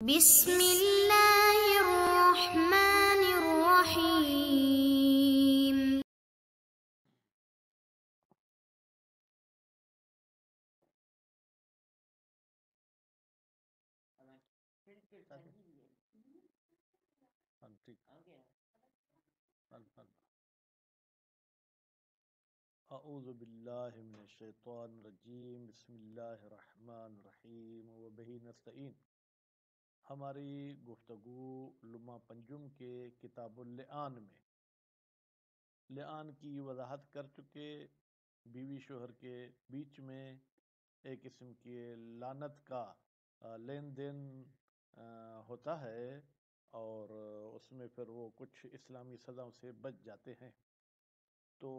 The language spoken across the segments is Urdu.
بسم اللہ الرحمن الرحیم۔ اعوذ باللہ من الشیطان الرجیم، بسم اللہ الرحمن الرحیم وبہ نستعین۔ ہماری گفتگو لمع پنجم کے کتاب اللعان میں لعان کی وضاحت کر چکے۔ بیوی شوہر کے بیچ میں ایک قسم کی لعنت کا لین دین ہوتا ہے، اور اس میں پھر وہ کچھ اسلامی سزاؤں سے بچ جاتے ہیں۔ تو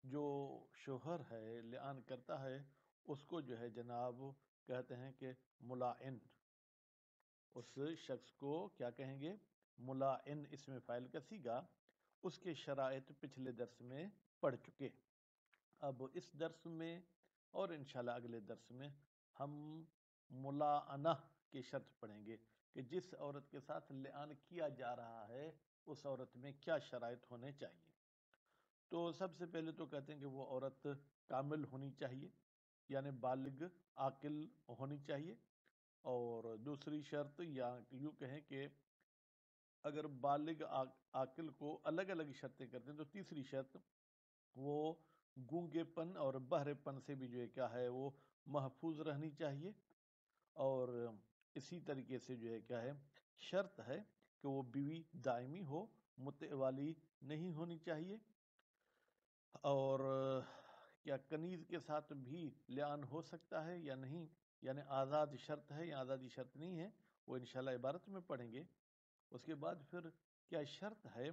جو شوہر ہے لعان کرتا ہے اس کو جو ہے جناب کہتے ہیں کہ ملاعن۔ اس شخص کو کیا کہیں گے؟ ملاعن، اسم فاعل کا صیغہ۔ اس کے شرائط پچھلے درس میں پڑھ چکے۔ اب اس درس میں اور انشاءاللہ اگلے درس میں ہم ملاعنہ کی شرط پڑھیں گے کہ جس عورت کے ساتھ لعان کیا جا رہا ہے اس عورت میں کیا شرائط ہونے چاہیے۔ تو سب سے پہلے تو کہتے ہیں کہ وہ عورت کامل ہونی چاہیے، یعنی بالغ عاقل ہونی چاہیے۔ اور دوسری شرط، یا یوں کہیں کہ اگر بالغ عاقل کو الگ الگ شرطیں کرتے ہیں تو تیسری شرط وہ گونگے پن اور بہرے پن سے بھی جو ہے کیا ہے وہ محفوظ رہنی چاہیے۔ اور اسی طریقے سے جو ہے کیا ہے شرط ہے کہ وہ بیوی دائمی ہو، متع والی نہیں ہونی چاہیے۔ اور کیا کنیز کے ساتھ بھی لعان ہو سکتا ہے یا نہیں، یعنی آزاد شرط ہے یا آزادی شرط نہیں ہے، وہ انشاءاللہ عبارت میں پڑھیں گے۔ اس کے بعد پھر کیا شرط ہے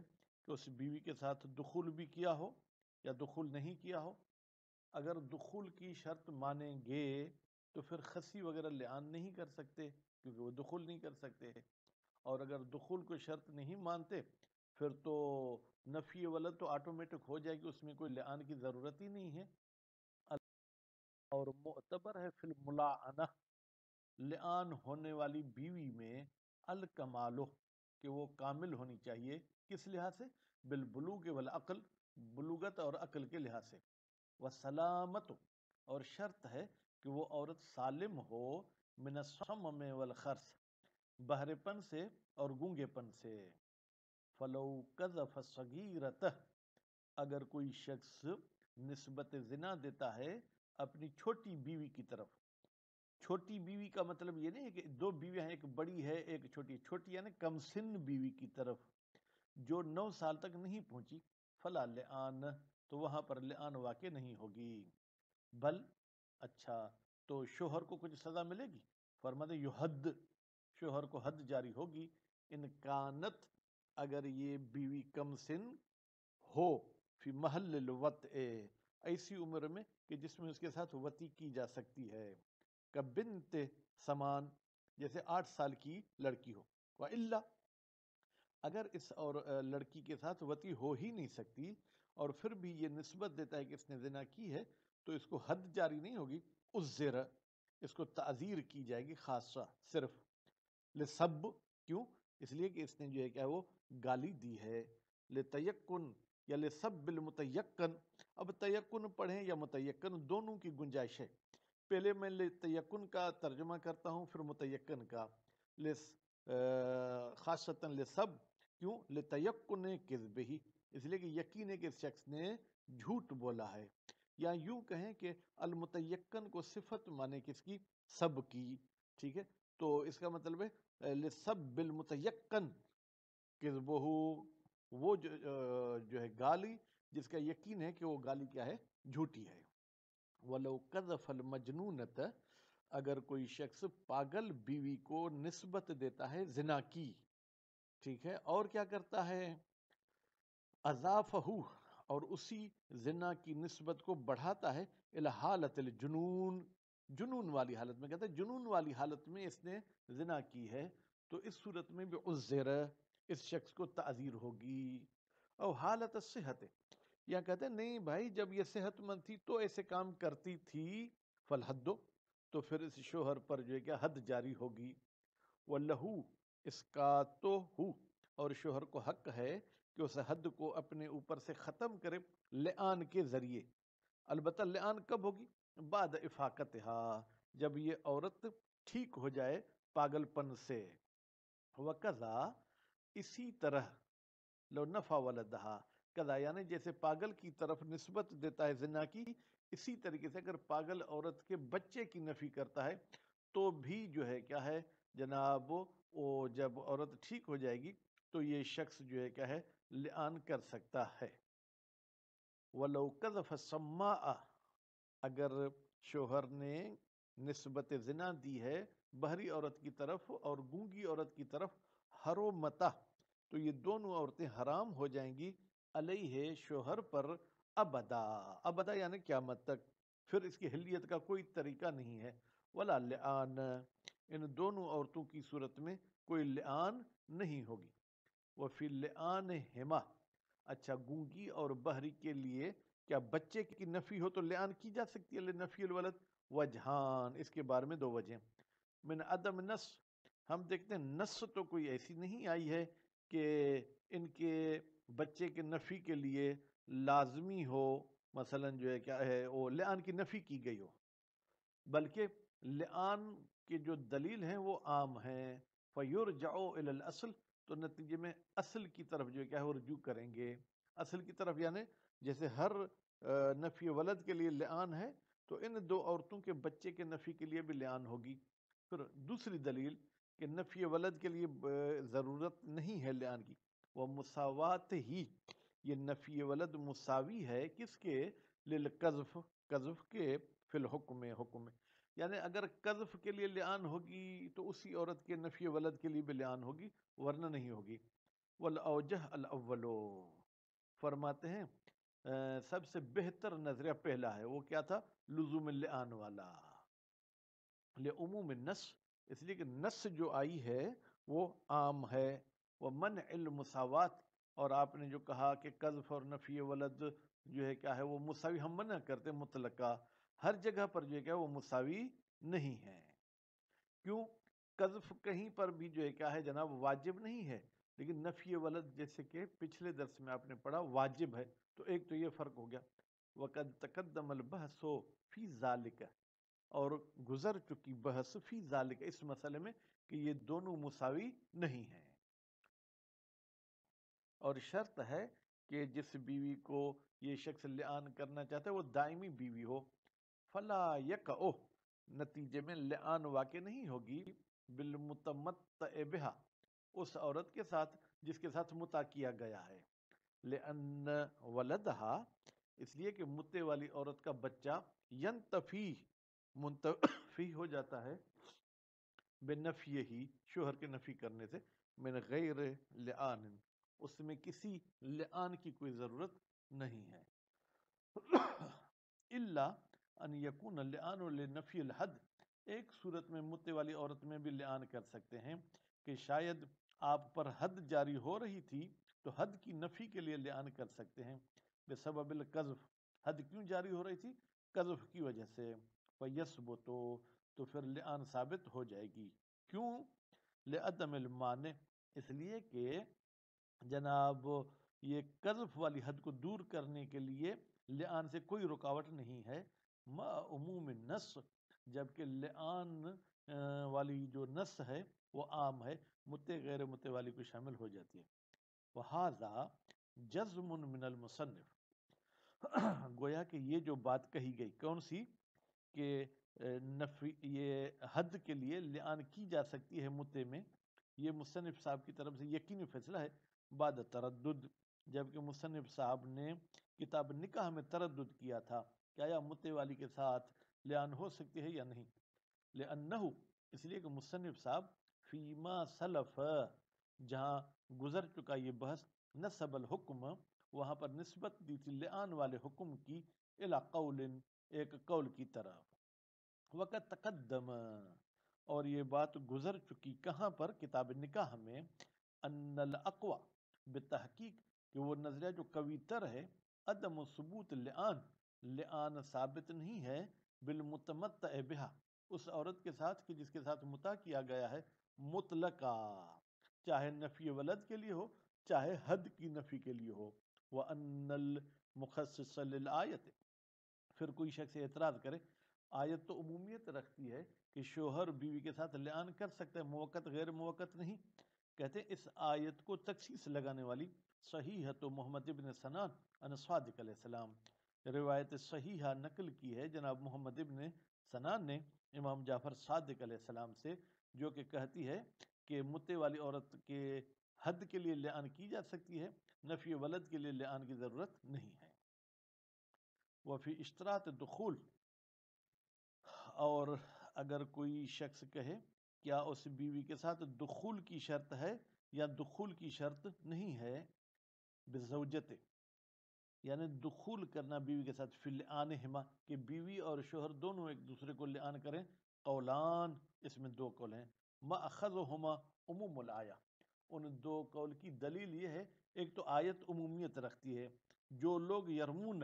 کہ اس بیوی کے ساتھ دخول بھی کیا ہو یا دخول نہیں کیا ہو۔ اگر دخول کی شرط مانیں گے تو پھر خصی وغیرہ لعان نہیں کر سکتے کیونکہ وہ دخول نہیں کر سکتے۔ اور اگر دخول کو شرط نہیں مانتے پھر تو نفی ولد تو آٹومیٹک ہو جائے گی، اس میں کوئی لعان کی ضرورت ہی نہیں ہے۔ اور معتبر ہے فی الملاعنہ، لعان ہونے والی بیوی میں الکمالو، کہ وہ کامل ہونی چاہیے۔ کس لحاظ سے؟ بالبلوغ والعقل، بلوغت اور عقل کے لحاظ سے۔ وسلامت، اور شرط ہے کہ وہ عورت سالم ہو من الصمم والخرس، بہرے پن سے اور گونگے پن سے۔ فلو قذف صغیرتہ، اگر کوئی شخص نسبت زنا دیتا ہے اپنی چھوٹی بیوی کی طرف۔ چھوٹی بیوی کا مطلب یہ نہیں ہے کہ دو بیویاں ہیں، ایک بڑی ہے ایک چھوٹی، چھوٹی یعنی کم سن بیوی کی طرف جو 9 سال تک نہیں پہنچی، فلا لعان، تو وہاں پر لعان واقع نہیں ہوگی۔ بل، اچھا تو شوہر کو کچھ سزا ملے گی؟ فرماتے یحد، شوہر کو حد جاری ہوگی۔ ان کانت، اگر یہ بیوی کم سن ہو، فی محل الوطء، ایسی عمر میں کہ جس میں اس کے ساتھ وطی کی جا سکتی ہے، کبنت سمان، جیسے 8 سال کی لڑکی ہو۔ وَإِلَّا، اگر اس اور لڑکی کے ساتھ وطی ہو ہی نہیں سکتی اور پھر بھی یہ نسبت دیتا ہے کہ اس نے زنا کی ہے تو اس کو حد جاری نہیں ہوگی، عُزِّرَ، اس کو تعزیر کی جائے گی خاصہ صرف۔ لسب، کیوں؟ اس لیے کہ اس نے جو ہے کیا وہ گالی دی ہے۔ لتیقن یا لسب المتیقن، اب تیقن پڑھیں یا متیقن دونوں کی گنجائش ہے۔ پہلے میں لتیقن کا ترجمہ کرتا ہوں پھر متیقن کا۔ خاصتاً لسب، کیوں؟ لتیقن کذبہ، اس لیے کہ یقین ہے کہ اس شخص نے جھوٹ بولا ہے۔ یا یوں کہیں کہ المتیقن کو صفت مانے کس کی؟ سب کی، ٹھیک ہے؟ تو اس کا مطلب ہے لسب بالمتیقن کذبہ، وہ جو ہے گالی جس کا یقین ہے کہ وہ گالی کیا ہے؟ جھوٹی ہے۔ وَلَوْ قَذَفَ الْمَجْنُونَةَ، اگر کوئی شخص پاگل بیوی کو نسبت دیتا ہے زنا کی، ٹھیک ہے، اور کیا کرتا ہے؟ اضافہ، اور اسی زنا کی نسبت کو بڑھاتا ہے الی حالت الجنون، جنون والی حالت میں، کہتا ہے جنون والی حالت میں اس نے زنا کی ہے تو اس صورت میں بھی عذر، اس شخص کو تعزیر ہوگی۔ او حالت الصحت، یا کہتے ہیں نہیں بھائی جب یہ صحت مند تھی تو ایسے کام کرتی تھی، فالحد، تو پھر اس شوہر پر جو ہے کیا حد جاری ہوگی۔ وَلَہُ اس کا تو ہو اور شوہر کو حق ہے کہ اس حد کو اپنے اوپر سے ختم کرے لعان کے ذریعے. البتہ لعان کب ہوگی؟ بعد افاقتہا، جب یہ عورت ٹھیک ہو جائے پاگل پن سے. وَقَضَا اسی طرح لو نفع ولدہا، قضا یعنی جیسے پاگل کی طرف نسبت دیتا ہے زنا کی، اسی طریقے سے اگر پاگل عورت کے بچے کی نفی کرتا ہے تو بھی جو ہے کیا ہے جناب، وہ جب عورت ٹھیک ہو جائے گی تو یہ شخص جو ہے کیا ہے لعان کر سکتا ہے. وَلَوْ قَذَفَ السَّمَّاءَ، اگر شوہر نے نسبت زنا دی ہے بہری عورت کی طرف اور گونگی عورت کی طرف، حرمتا، تو یہ دونوں عورتیں حرام ہو جائیں گی علیہ شوہر پر ابدا. ابدا یعنی قیامت تک، پھر اس کی حلیت کا کوئی طریقہ نہیں ہے. ولا لعان، ان دونوں عورتوں کی صورت میں کوئی لعان نہیں ہوگی. وفی لعانہما، اچھا گونگی اور بہری کے لیے کیا بچے کی نفی ہو تو لعان کی جا سکتی ہے؟ لنفی الولد وجہان، اس کے بارے میں دو وجہیں. من عدم نص، ہم دیکھتے ہیں نص تو کوئی ایسی نہیں آئی ہے کہ ان کے بچے کے نفی کے لیے لازمی ہو، مثلا جو ہے کیا ہے وہ لعان کی نفی کی گئی ہو، بلکہ لعان کے جو دلیل ہیں وہ عام ہیں. فَيُرْجَعُ إِلَى الْأَصْلِ، تو نتیجے میں اصل کی طرف جو ہے کیا ہے وہ رجوع کریں گے. اصل کی طرف یعنی جیسے ہر نفی ولد کے لیے لعان ہے تو ان دو عورتوں کے بچے کے نفی کے لیے بھی لعان ہوگی. پھر دوسری دلیل کہ نفی ولد کے لیے ضرورت نہیں ہے لعان کی. وہ مساوات ہی، یہ نفی ولد مساوی ہے کس کے؟ للقذف، قذف کے، فی الحکم، حکم میں. یعنی اگر قذف کے لیے لعان ہوگی تو اسی عورت کے نفی ولد کے لیے بھی لعان ہوگی، ورنہ نہیں ہوگی. والاوجہ الاولو، فرماتے ہیں سب سے بہتر نظریہ پہلا ہے. وہ کیا تھا؟ لزوم اللعان والا، لعموم النص، اس لیے کہ نص جو آئی ہے وہ عام ہے. ومنع المساوات، اور آپ نے جو کہا کہ قذف اور نفی ولد جو ہے کیا ہے وہ مساوی، ہم منع کرتے مطلقہ، ہر جگہ پر جو ہے کیا وہ مساوی نہیں ہے. کیوں؟ قذف کہیں پر بھی جو ہے کیا ہے جناب واجب نہیں ہے، لیکن نفی ولد جیسے کہ پچھلے درس میں آپ نے پڑھا واجب ہے. تو ایک تو یہ فرق ہو گیا. وقد تقدم البحث فی ذالک، اور گزر چکی بحث فی ذالک، اس مسئلے میں کہ یہ دونوں مساوی نہیں ہیں. اور شرط ہے کہ جس بیوی کو یہ شخص لعان کرنا چاہتا ہے وہ دائمی بیوی ہو. فلا یقع، نتیجے میں لعان واقع نہیں ہوگی بالمتمتع بہا، اس عورت کے ساتھ جس کے ساتھ متع کیا گیا ہے. لأن ولدہا، اس لیے کہ متع والی عورت کا بچہ ینتفی، منتفی ہو جاتا ہے بنفی ہی، شوہر کے نفی کرنے سے، من غیر لعان، اس میں کسی لعان کی کوئی ضرورت نہیں ہے. الا ان یکون اللعان لنفی الحد، ایک صورت میں متع والی عورت میں بھی لعان کر سکتے ہیں کہ شاید آپ پر حد جاری ہو رہی تھی تو حد کی نفی کے لیے لعان کر سکتے ہیں. بسبب القذف، حد کیوں جاری ہو رہی تھی؟ قذف کی وجہ سے. فیثبت، تو پھر لعان ثابت ہو جائے گی. کیوں؟ لعدم المانع، اس لیے کہ جناب یہ قذف والی حد کو دور کرنے کے لیے لعان سے کوئی رکاوٹ نہیں ہے. ما عموم النص، جبکہ لعان والی جو نص ہے وہ عام ہے، متع غیر متع والی کو شامل ہو جاتی ہے. وہذا جزم من المصنف، گویا کہ یہ جو بات کہی گئی کون سی کہ نفی یہ حد کے لیے لعان کی جا سکتی ہے متع میں، یہ مصنف صاحب کی طرف سے یقینی فیصلہ ہے بعد تردد، جبکہ مصنف صاحب نے کتاب نکاح میں تردد کیا تھا کہ آیا متع والی کے ساتھ لعان ہو سکتی ہے یا نہیں. لأنہ، اس لیے کہ مصنف صاحب فیما سلف، جہاں گزر چکا یہ بحث، نسب الحکم، وہاں پر نسبت دی تھی لعان والے حکم کی الی قول، ایک قول کی طرف. وقت تقدم، اور یہ بات گزر چکی کہاں پر؟ کتاب نکاح میں. ان الاقوى، بتحقیق کہ وہ نظریہ جو قوی تر ہے، عدم ثبوت لعان، لعان ثابت نہیں ہے بالمتمتع بہا، اس عورت کے ساتھ کہ جس کے ساتھ متع کیا گیا ہے، مطلقہ، چاہے نفی ولد کے لیے ہو چاہے حد کی نفی کے لیے ہو۔ وَأَنَّ الْمُخَصِّصَ لِلْآیَةِ، پھر کوئی شخص اعتراض کرے آیت تو عمومیت رکھتی ہے کہ شوہر بیوی کے ساتھ لعان کر سکتا ہے، موقت غیر موقت نہیں۔ کہتے ہیں اس آیت کو تخصیص لگانے والی صحیحۃ محمد ابن سنان عن صادق علیہ السلام، روایت صحیحہ نقل کی ہے جناب محمد ابن سنان نے امام جعفر صادق علیہ السلام سے، جو کہ کہتی ہے کہ متے والی عورت کے حد کے لیے لعان کی جا سکتی ہے، نفی ولد کے لیے لعان کی ضرورت نہیں ہے۔ وفی اشتراط دخول، اور اگر کوئی شخص کہے کیا اس بیوی کے ساتھ دخول کی شرط ہے یا دخول کی شرط نہیں ہے، بزوجت، یعنی دخول کرنا بیوی کے ساتھ، فی لعانہما، کہ بیوی اور شوہر دونوں ایک دوسرے کو لعان کریں، قولان، اس میں دو قول ہیں، مأخذہما عموم الآیہ، ان دو قول کی دلیل یہ ہے، ایک تو آیت عمومیت رکھتی ہے، جو لوگ یرمون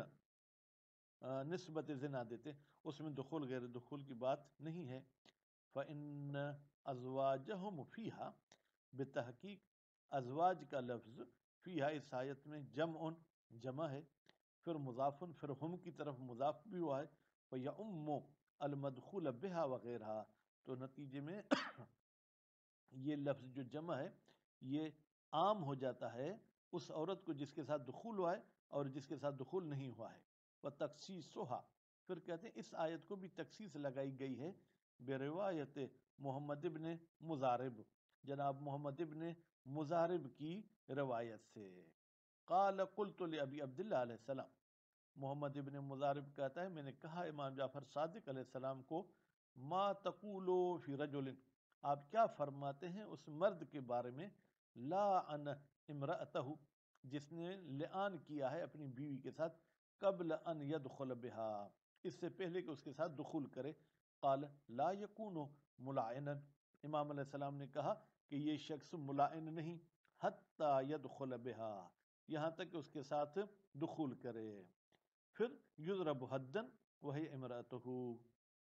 نسبت زنا دیتے اس میں دخول غیر دخول کی بات نہیں ہے۔ فإن ازواجہم فیہا، بتحقیق ازواج کا لفظ فیہا اس آیت میں جمع ہے، پھر مضافن، پھر ہم کی طرف مضاف بھی ہوا ہے، فیعم المدخول بہا وغیرہ، تو نتیجے میں یہ لفظ جو جمع ہے یہ عام ہو جاتا ہے اس عورت کو جس کے ساتھ دخول ہوا ہے اور جس کے ساتھ دخول نہیں ہوا ہے۔ وَتَخْصِيصُهَا، پھر کہتے ہیں اس آیت کو بھی تخصیص لگائی گئی ہے بروایت محمد ابن مزارب، جناب محمد ابن مزارب کی روایت سے۔ قال قلت لأبی عبداللہ علیہ السلام، محمد ابن مزارب کہتا ہے میں نے کہا امام جعفر صادق علیہ السلام کو، ما تقولو فی رجل، آپ کیا فرماتے ہیں اس مرد کے بارے میں، لاعن امرأتہ، جس نے لعان کیا ہے اپنی بیوی کے ساتھ، قبل ان يدخل بها، اس سے پہلے کہ اس کے ساتھ دخول کرے۔ قال لا يكون ملائنا، امام علیہ السلام نے کہا کہ یہ شخص ملائن نہیں، حتی يدخل بها، یہاں تک کہ اس کے ساتھ دخول کرے، پھر یضرب حدا وہی امرأتہ،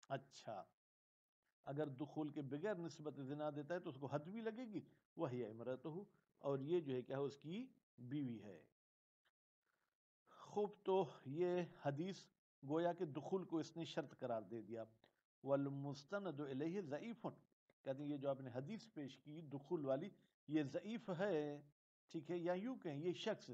اچھا اگر دخول کے بغیر نسبت زنا دیتا ہے تو اس کو حد بھی لگے گی، وہی امرأتہ، اور یہ جو ہے کیا ہے اس کی بیوی ہے۔ خوب، تو یہ حدیث گویا کہ دخول کو اس نے شرط قرار دے دیا۔ والمستند الیہ ضعیف، کہتے ہیں یہ جو آپ نے حدیث پیش کی دخول والی یہ ضعیف ہے، ٹھیک ہے، یا یوں کہیں یہ شخص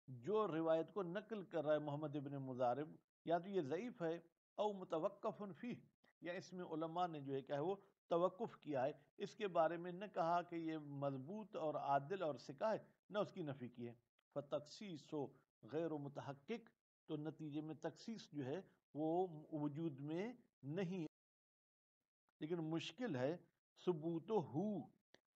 جو روایت کو نقل کر رہا ہے محمد ابن مزارب، یا تو یہ ضعیف ہے، او متوقف فیہ، یا اس میں علماء نے جو ہے کیا ہے وہ توقف کیا ہے، اس کے بارے میں نہ کہا کہ یہ مضبوط اور عادل اور ثقہ ہے، نہ اس کی نفی کی ہے۔ فتخصیص غیر متحقق، تو نتیجے میں تخصیص جو ہے وہ وجود میں نہیں ہے، لیکن مشکل ہے ثبوت ہو،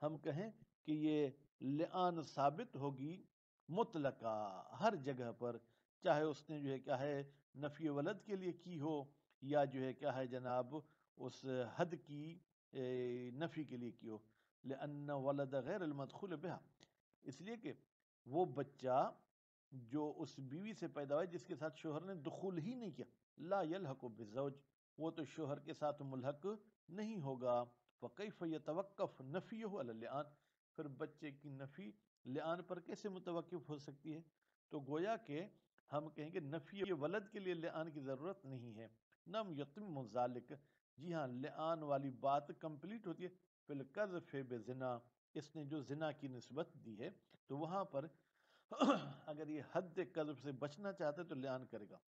ہم کہیں کہ یہ لعان ثابت ہوگی مطلقہ ہر جگہ پر، چاہے اس نے جو ہے کیا ہے نفی ولد کے لیے کی ہو یا جو ہے کیا ہے جناب اس حد کی نفی کے لیے کی ہو۔ لأن ولد غیر المدخول بہا، اس لیے کہ وہ بچہ جو اس بیوی سے پیدا ہوا ہے جس کے ساتھ شوہر نے دخول ہی نہیں کیا، لا یلحق بالزوج، وہ تو شوہر کے ساتھ ملحق نہیں ہوگا۔ فکیف یتوقف نفیہ علی اللعان، پھر بچے کی نفی لعان پر کیسے متوقف ہو سکتی ہے؟ تو گویا کہ ہم کہیں گے نفی ولد کے لیے لعان کی ضرورت نہیں ہے۔ نم یتم ذالک، جی ہاں لعان والی بات کمپلیٹ ہوتی ہے فی القذف بزنا، اس نے جو زنا کی نسبت دی ہے تو وہاں پر اگر یہ حد قذف سے بچنا چاہتا ہے تو لعان کرے گا۔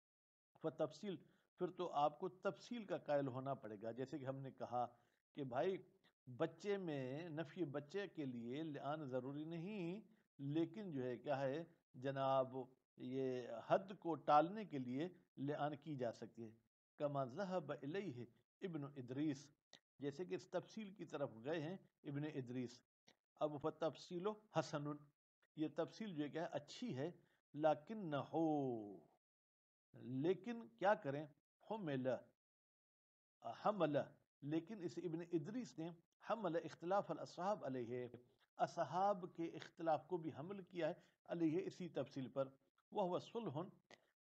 فتفصیل، پھر تو آپ کو تفصیل کا قائل ہونا پڑے گا، جیسے کہ ہم نے کہا کہ بھائی بچے میں نفی بچے کے لیے لعان ضروری نہیں، لیکن جو ہے کیا ہے جناب یہ حد کو ٹالنے کے لیے لعان کی جا سکتی ہے۔ کما ذہب الیہ ابن ادریس، جیسے کہ اس تفصیل کی طرف گئے ہیں ابن ادریس۔ اب فتفصیل حسن، یہ تفصیل جو ہے کیا ہے اچھی ہے، لیکن کیا کریں، حمل، لیکن اس ابن ادریس نے حمل اختلاف الاصحاب علیہ، اصحاب کے اختلاف کو بھی حمل کیا ہے علیہ اسی تفصیل پر، وہ صلح،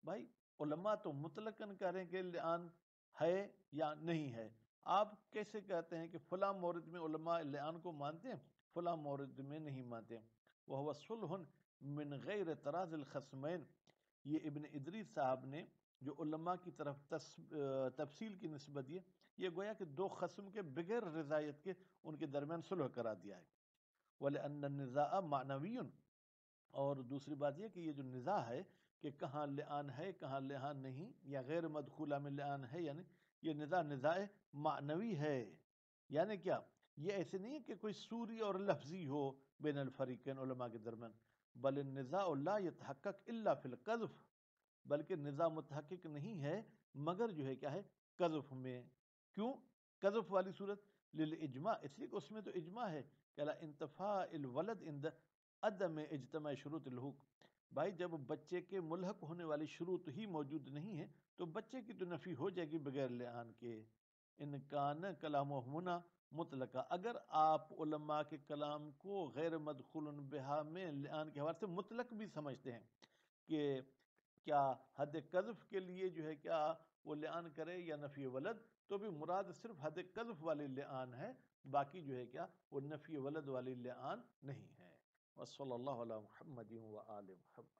بھائی علماء تو مطلقاً کہہ رہے ہیں کہ لعان ہے یا نہیں ہے، آپ کیسے کہتے ہیں کہ فلاں مورد میں علماء لعان کو مانتے ہیں، فلاں مورد میں نہیں مانتے؟ وَهُوَ صُلْحٌ مِّن غَيْرِ تَرَاضِ الْخَصْمَيْن، یہ ابن ادریس صاحب نے جو علماء کی طرف تفصیل کی نسبت دی، یہ گویا کہ دو خصم کے بغیر رضایت کے ان کے درمیان صلح کرا دیا ہے۔ وَلِأَنَّ النِّزَاعَ مَعْنَوِيٌّ، اور دوسری بات یہ کہ یہ جو نزاع ہے کہ کہاں لعان ہے کہاں لعان نہیں، یا غیر مدخولہ میں لعان ہے یعنی یہ نزاع معنوی ہے۔ یعنی کیا؟ یہ ایسے نہیں ہے کہ کوئی سوری اور لفظی ہو بین الفریقین علماء کے درمیان، بل النزاع لا يتحقق الا فی القذف، بلکہ نزاع متحقق نہیں ہے مگر جو ہے کیا ہے، قذف میں۔ کیوں قذف والی صورت؟ للاجماع، اس لیے کہ اس میں تو اجماع ہے کہ لا انتفاء الولد عند عدم اجتماع شروط الحقوق، بھائی جب بچے کے ملحق ہونے والی شروط ہی موجود نہیں ہے تو بچے کی تو نفی ہو جائے گی بغیر لعان کے۔ ان کان کلامہمنا مطلقہ، اگر آپ علماء کے کلام کو غیر مدخول بہا میں لعان کے حوالے سے مطلق بھی سمجھتے ہیں کہ کیا حد قذف کے لیے جو ہے کیا وہ لعان کرے یا نفی ولد، تو بھی مراد صرف حد قذف والی لعان ہے، باقی جو ہے کیا وہ نفی ولد والی لعان نہیں ہے۔ وصلی اللہ علی محمد و آل محمد۔